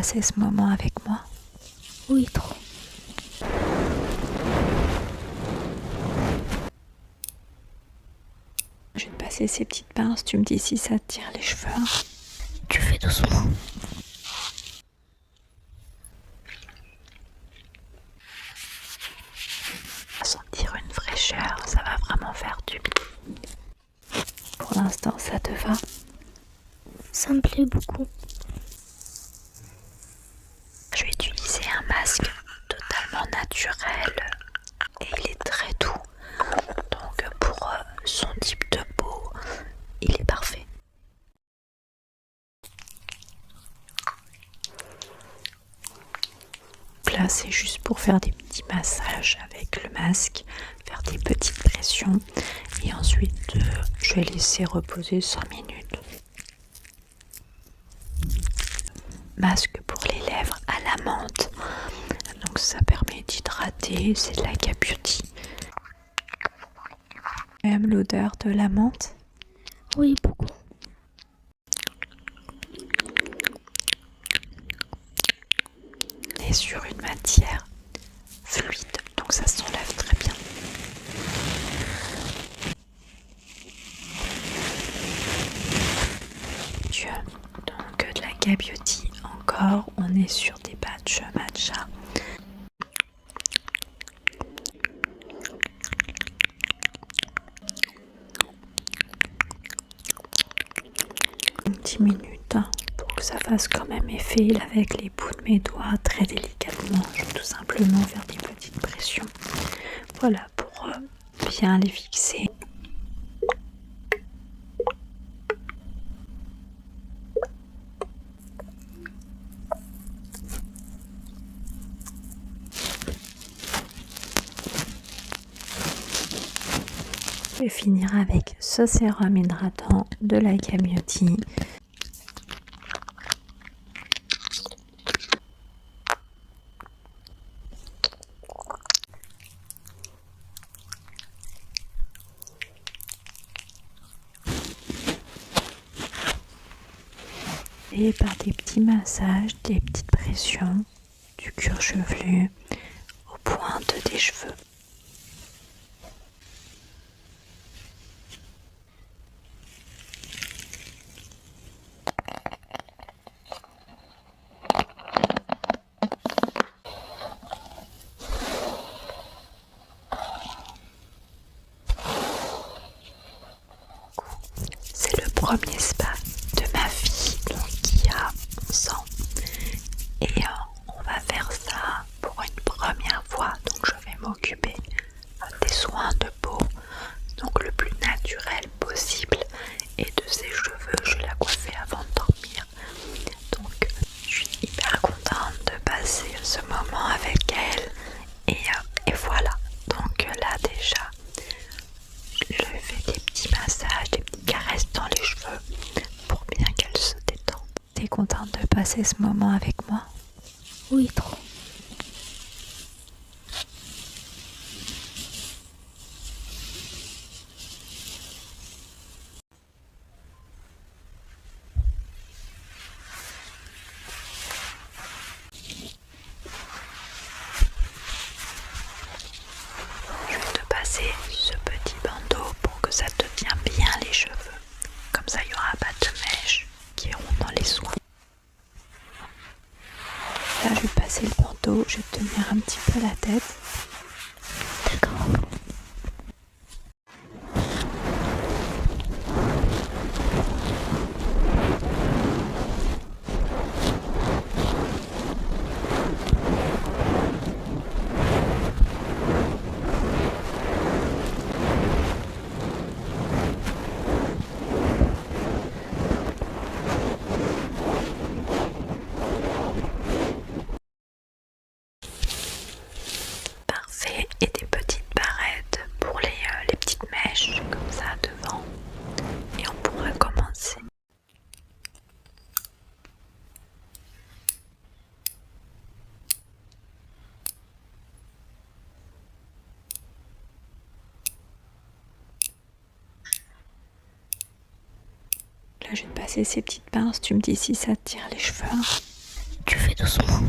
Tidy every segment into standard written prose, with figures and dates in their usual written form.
passer ce moment avec moi? Oui, trop. Je vais te passer ces petites pinces, tu me dis si ça te tire les cheveux. Tu fais doucement. À sentir une fraîcheur, ça va vraiment faire du bien. Pour l'instant, ça te va? Ça me plaît beaucoup. Je vais utiliser un masque totalement naturel et il est très doux. Donc pour son type de peau, il est parfait. Là, c'est juste pour faire des petits massages avec le masque, faire des petites pressions et ensuite je vais laisser reposer 5 minutes. Masque pour les lèvres à la menthe, donc ça permet d'hydrater, c'est de la K-Beauty. Tu aimes l'odeur de la menthe? Oui, beaucoup. On est sur une matière fluide, donc ça s'enlève très bien. Donc de la K-Beauty encore, on est sur des patchs matcha. Une 10 minutes pour que ça fasse quand même effet avec les bouts de mes doigts très délicatement. Je vais tout simplement faire des petites pressions. Voilà pour bien les fixer. Je vais finir avec ce sérum hydratant de la K-Beauty. Et par des petits massages, des petites pressions du cuir chevelu aux pointes des cheveux. C'est le premier spa de ma fille, donc qui a 11 ans. Et on va faire ça pour une première fois. Donc je vais m'occuper des soins de peau, donc le plus naturel possible. Et de ses cheveux, je vais la coiffer avant de dormir. Donc je suis hyper contente de passer ce moment avec elle. Et voilà. Donc là déjà, je fais des petits massages, des petites caresses dans les cheveux pour bien qu'elle se détende. T'es contente de passer ce moment avec moi? Oui, trop. Je vais te passer ce petit bandeau pour que ça te tienne bien les cheveux. Comme ça, il n'y aura pas de mèches qui iront dans les soins. Là, je vais passer le bandeau, je vais te tenir un petit peu la tête. D'accord. Parfait. Et des petites barrettes pour les petites mèches, comme ça, devant. Et on pourra commencer. Là, je vais te passer ces petites pinces, tu me dis si ça te tire les cheveux. Tu fais doucement.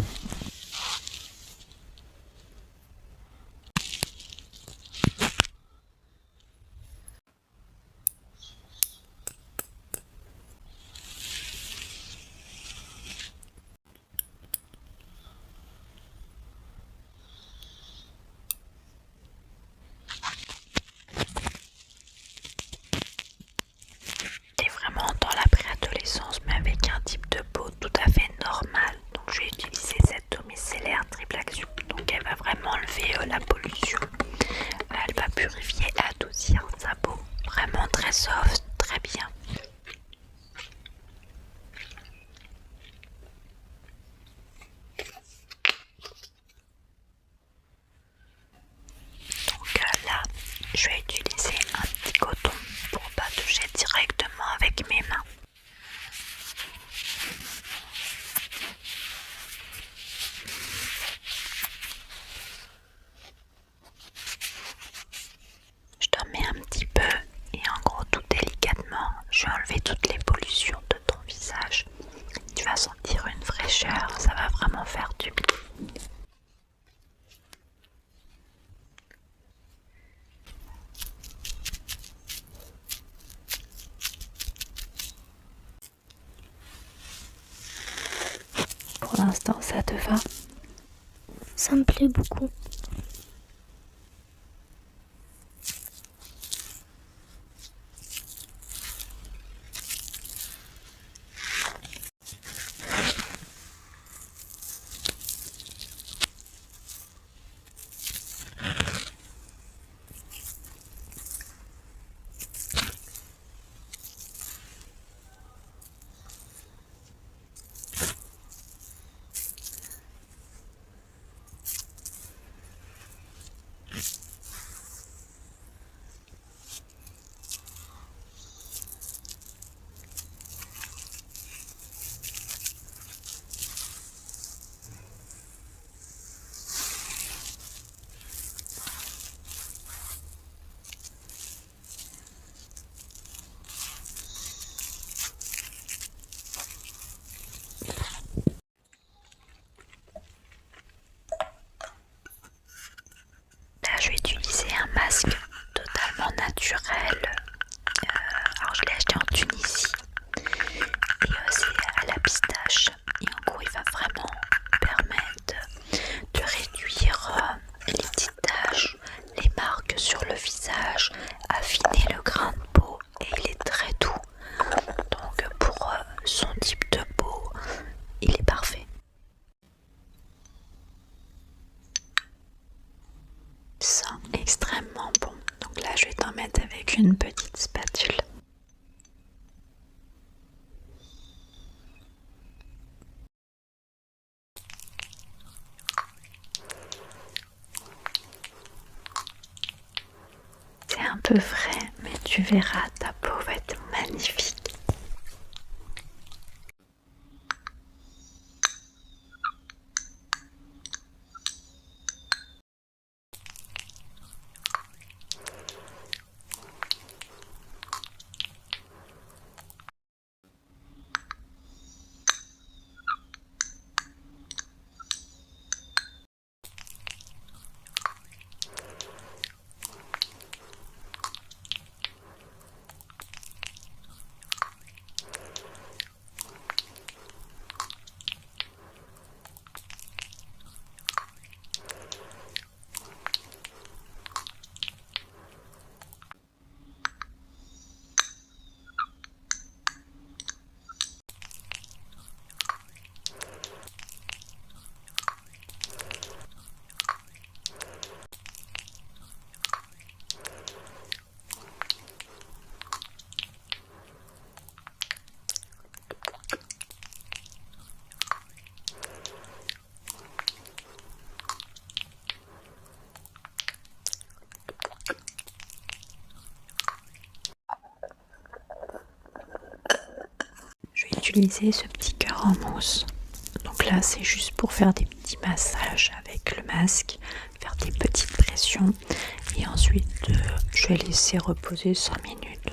T'es vraiment dans la préadolescence, mais avec un type de peau tout à fait normal. Donc je vais utiliser cette eau micellaire triple action. Donc elle va vraiment enlever la pollution. Elle va purifier et adoucir sa peau. Vraiment très soft, très bien. Donc là, je vais utiliser un petit coton pour pas toucher directement avec mes mains. Je t'en mets un petit peu et en gros tout délicatement, je vais enlever toutes les pollutions de ton visage. Tu vas sentir une fraîcheur, ça va vraiment faire du bien. Pour l'instant, ça te va? Ça me plaît beaucoup. Là, je vais utiliser un masque totalement naturel. Alors, je l'ai acheté en Tunisie et c'est à la pistache. Et en gros, il va vraiment permettre de réduire les petites taches, les marques sur le visage, affiner le grain de peau et il est très doux. Donc, pour son type de peau, il est parfait. Ça extrêmement bon. Donc là, je vais t'en mettre avec une petite spatule. C'est un peu frais, mais tu verras, ta peau va être magnifique. Utiliser ce petit cœur en mousse. Donc là, c'est juste pour faire des petits massages avec le masque, faire des petites pressions et ensuite je vais laisser reposer 5 minutes.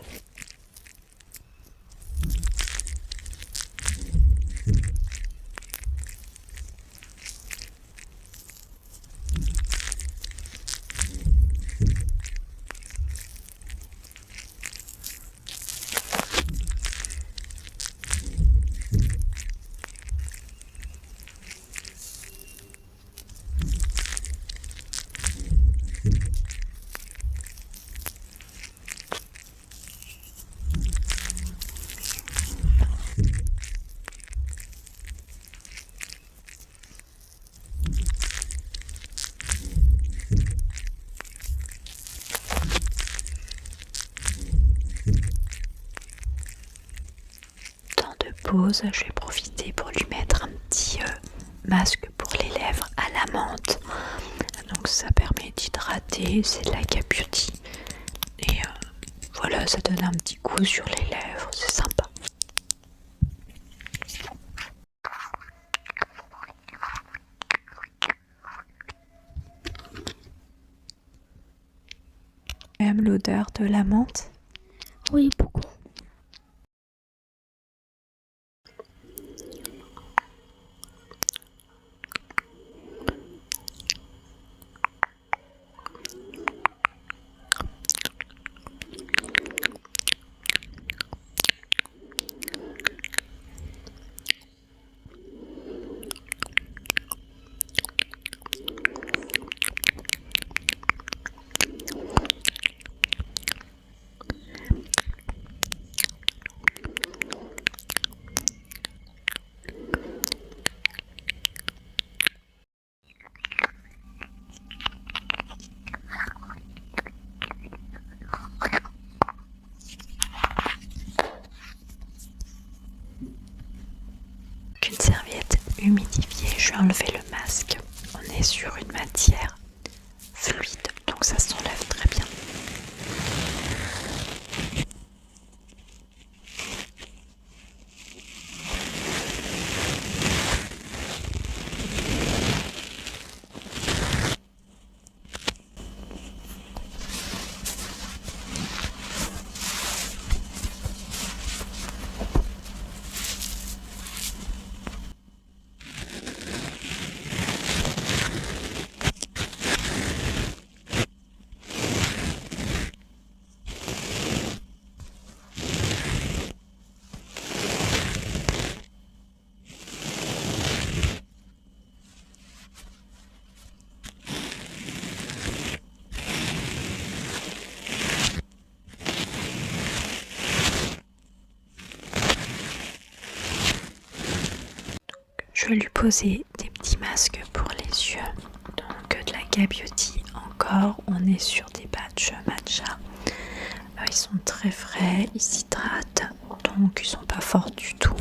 pause, je vais profiter pour lui mettre un petit masque pour les lèvres à la menthe. Donc ça permet d'hydrater, c'est de la K Beauty. Et voilà, ça donne un petit coup sur les lèvres, c'est sympa. Tu aimes l'odeur de la menthe? Oui, beaucoup. Une serviette humidifiée, je vais enlever le masque. On est sur une matière fluide, donc ça s'enlève très bien. Je vais lui poser des petits masques pour les yeux. Donc de la K Beauty encore. On est sur des patchs matcha. Ils sont très frais, ils s'hydratent. Donc ils sont pas forts du tout.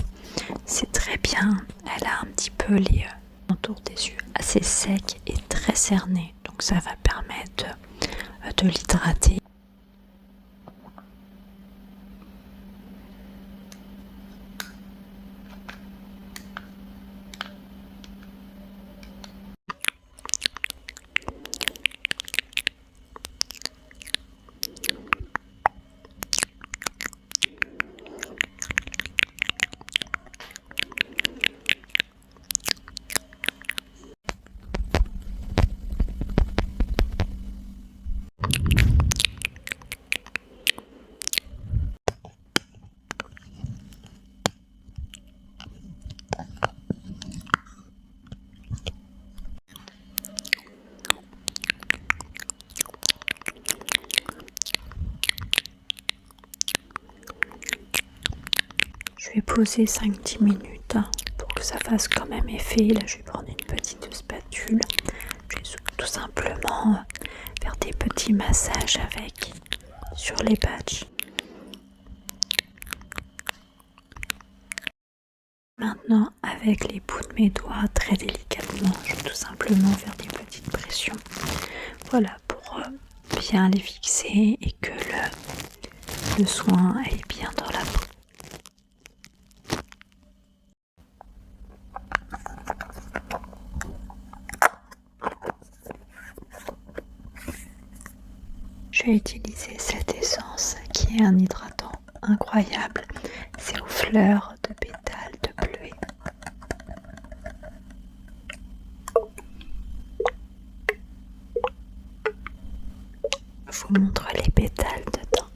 C'est très bien. Elle a un petit peu les entours des yeux assez secs et très cernés. Donc ça va permettre de l'hydrater. Je vais poser 5-10 minutes pour que ça fasse quand même effet. Là, je vais prendre une petite spatule. Je vais tout simplement faire des petits massages avec sur les patchs. Maintenant, avec les bouts de mes doigts, très délicatement, je vais tout simplement faire des petites pressions. Voilà, pour bien les fixer et que le soin aille bien dans la peau. Je vais utiliser cette essence qui est un hydratant incroyable. C'est aux fleurs de pétales de bleuet. Je vous montre les pétales dedans.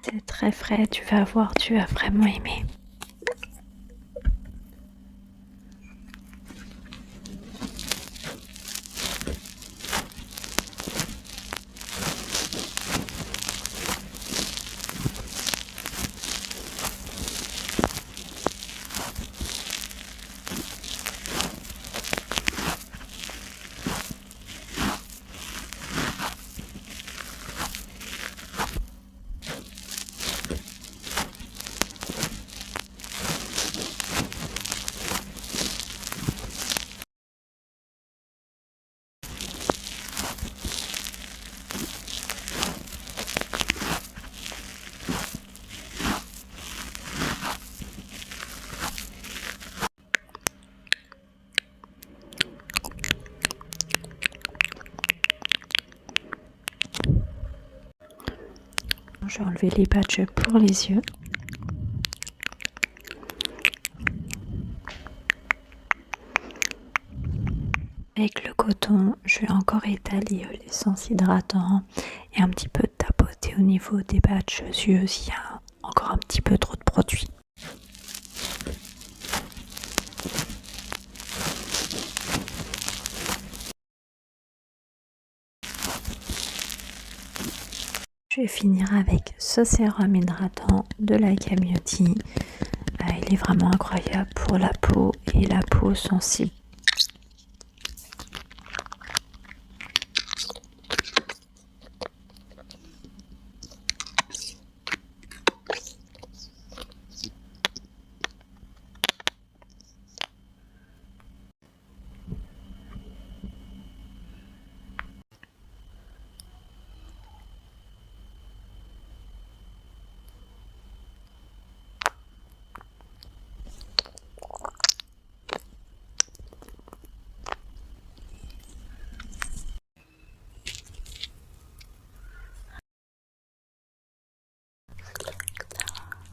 C'est très frais, tu vas voir, tu vas vraiment aimer. Je vais enlever les patchs pour les yeux. Avec le coton, je vais encore étaler l'essence hydratant et un petit peu tapoter au niveau des patchs yeux s'il y a encore un petit peu trop de produit. Je vais finir avec ce sérum hydratant de la gamme Beauty. Il est vraiment incroyable pour la peau et la peau sensible.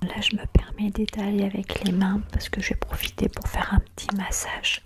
Là, je me permets d'étaler avec les mains parce que je vais profiter pour faire un petit massage.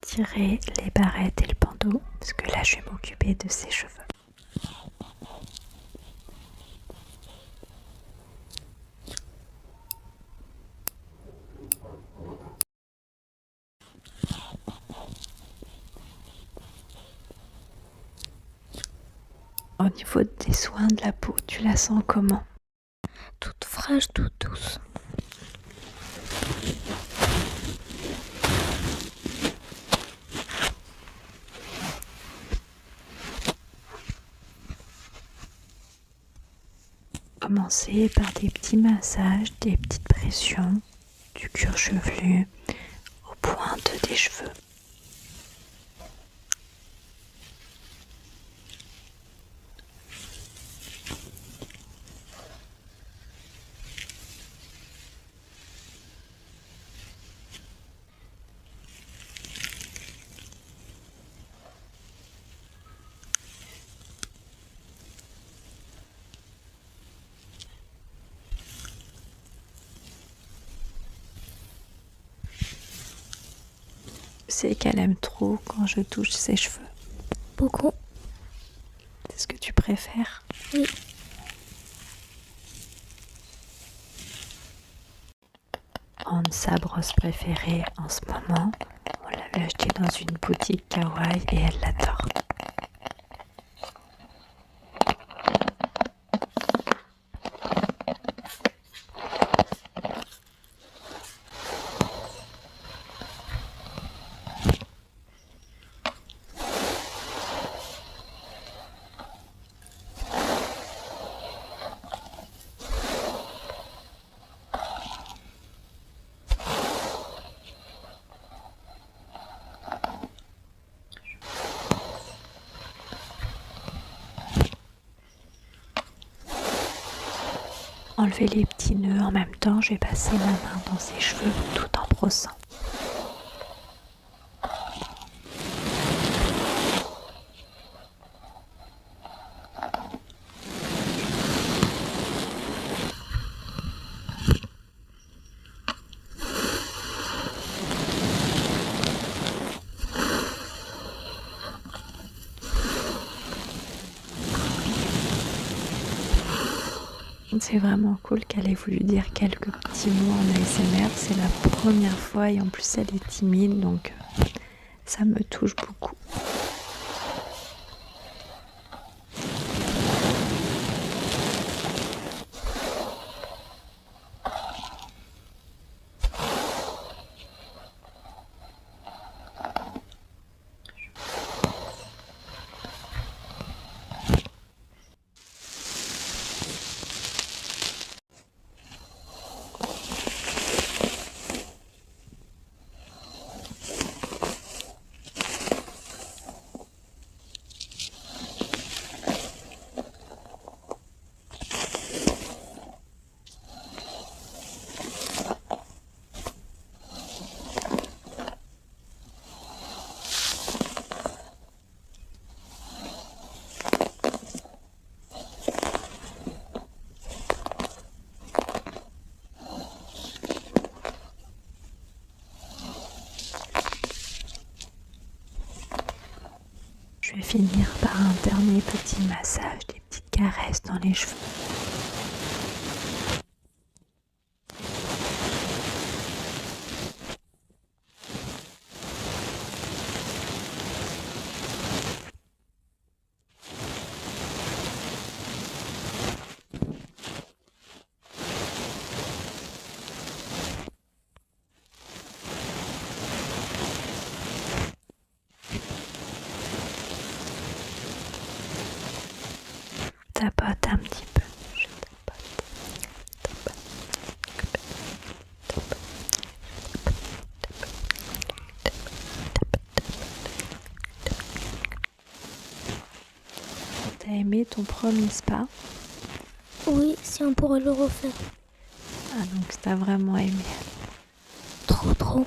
Tirer les barrettes et le bandeau parce que là je vais m'occuper de ses cheveux. Au niveau des soins de la peau, tu la sens comment? Toute fraîche, toute douce. Commencer par des petits massages, des petites pressions du cuir chevelu aux pointes des cheveux. C'est qu'elle aime trop quand je touche ses cheveux. Beaucoup. C'est ce que tu préfères? Oui. Sa brosse préférée en ce moment, on l'avait achetée dans une boutique kawaii et elle l'adore. Enlever les petits nœuds en même temps, je vais passer ma main dans ses cheveux tout en brossant. C'est vraiment cool qu'elle ait voulu dire quelques petits mots en ASMR. C'est la première fois et en plus elle est timide, donc ça me touche beaucoup. Je vais finir par un dernier petit massage, des petites caresses dans les cheveux. Tapote un petit peu. Je tapote, tapote, tapote, tapote. T'as aimé ton premier spa? Oui, si on pourrait le refaire. Ah, donc t'as vraiment aimé. Trop, trop.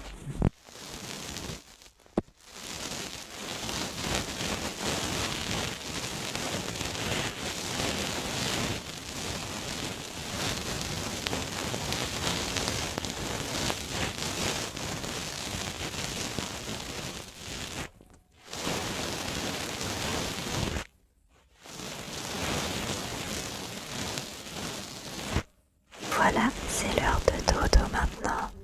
Voilà, c'est l'heure de dodo maintenant.